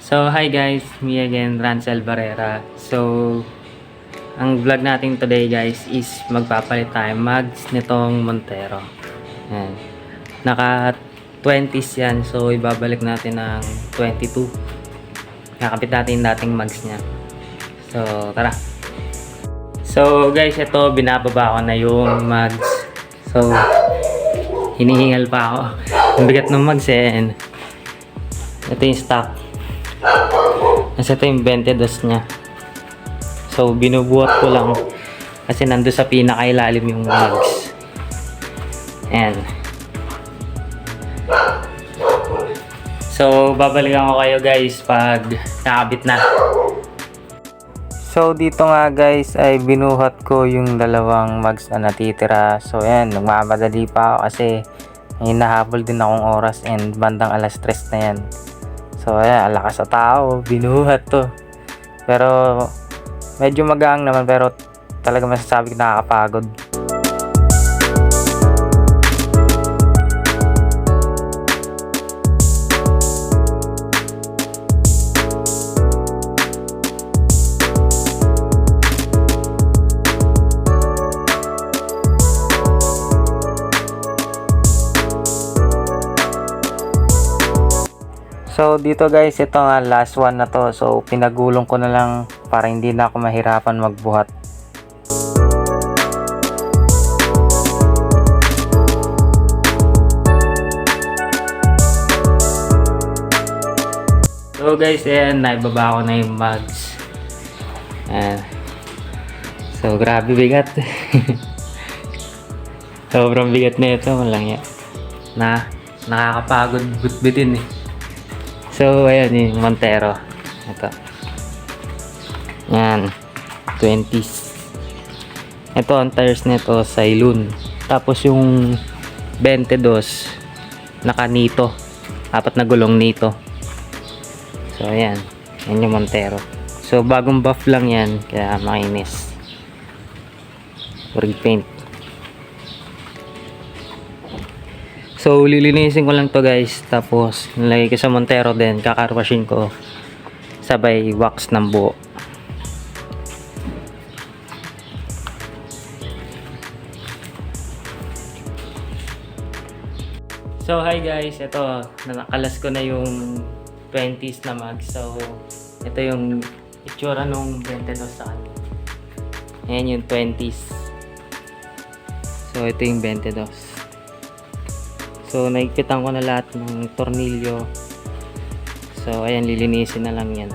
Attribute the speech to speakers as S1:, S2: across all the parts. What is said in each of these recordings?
S1: So, hi guys, me again, Rancel Barrera. So, ang vlog natin today guys is magpapalit tayo mags nitong Montero. Yan. Naka 20s yan, so ibabalik natin ng 22. Nakapit natin yung dating mags niya. So, tara. So, guys, ito, binababa ko na yung mags. So, hinihingal pa ako. Ang bigat ng mags eh. And ito yung stock. Kasi ito yung 22 niya. So, binubuhat ko lang. Kasi nando sa pinakailalim yung mags. Ayan. So, babalikan ko kayo guys pag nakabit na. So, dito nga guys ay binuhat ko yung dalawang mags na natitira. So, ayan. Nagmamadali pa ako kasi hinahabol din akong oras and bandang alas 3 na yan. So, ayan, lakas sa tao, binuhat to. Pero, medyo magaang naman, pero talaga masasabi ko nakakapagod. So dito guys, ito nga last one na to. So pinagulong ko na lang para hindi na ako mahirapan magbuhat. So guys, ayan, naibaba ko na yung mags. Ayan. So grabe bigat. Sobrang bigat na ito, walang yan. Nakakapagod butbitin eh. So, ayan yung Montero. Ito. Yan. 20s. Ito, ang tires nito, Cylon. Tapos yung 22, naka-nito. 4 na gulong nito. So, ayan. Yan yung Montero. So, bagong buff lang yan. Kaya makinis. Repaint. So, lilinisin ko lang to guys. Tapos, nilagay ko sa Montero din. Kakarwashin ko. Sabay wax ng buo. So, hi guys. Ito, nakalas ko na yung 20s na mag. So, ito yung itsura nung 22 sa kanya. Ayan yung 20s. So, ito yung 22. So, naigpitan ko na lahat ng tornilyo. So, ayan, lilinisin na lang yan.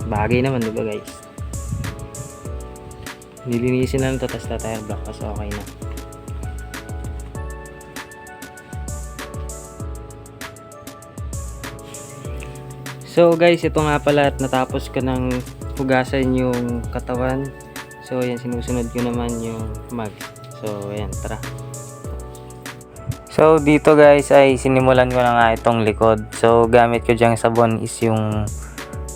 S1: Bagay naman, diba guys? Lilinisin na lang ito, tapos tire block. So, okay na. So, guys, ito nga pala at natapos ko ng hugasan yung katawan. So, ayan, sinusunod ko naman yung mag. So, ayan, tara. So dito guys ay sinimulan ko na nga itong likod. So gamit ko diyang sabon is yung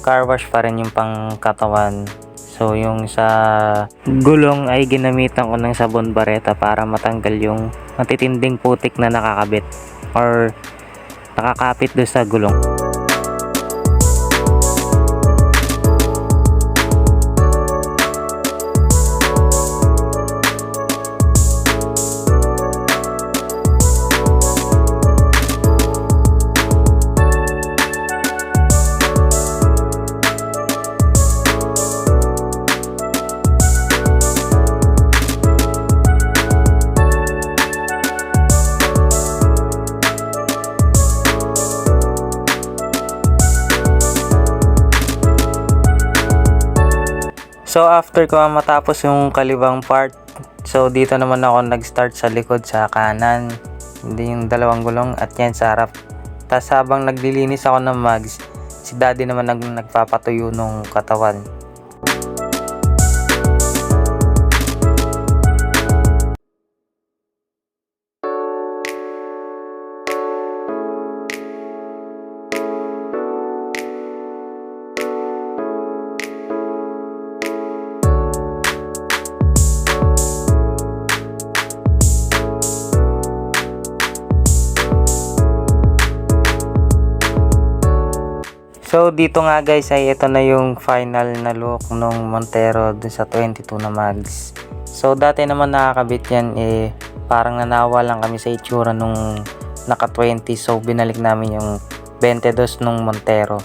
S1: car wash pa rin yung pang katawan. So yung sa gulong ay ginamitan ko ng sabon bareta para matanggal yung matitinding putik na nakakabit or nakakapit doon sa gulong. So after ko matapos yung kalibang part, so dito naman ako nag-start sa likod sa kanan, hindi yung dalawang gulong at yan sa harap. Tapos habang naglilinis ako ng mags, si daddy naman nagpapatuyo nung katawan. So dito nga guys ay ito na yung final na look nung Montero dun sa 22 na mags. So dati naman nakakabit yan parang nanawa lang kami sa itsura nung naka 20, so binalik namin yung 22 nung Montero.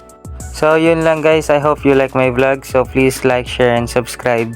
S1: So yun lang guys, I hope you like my vlog, so please like, share and subscribe.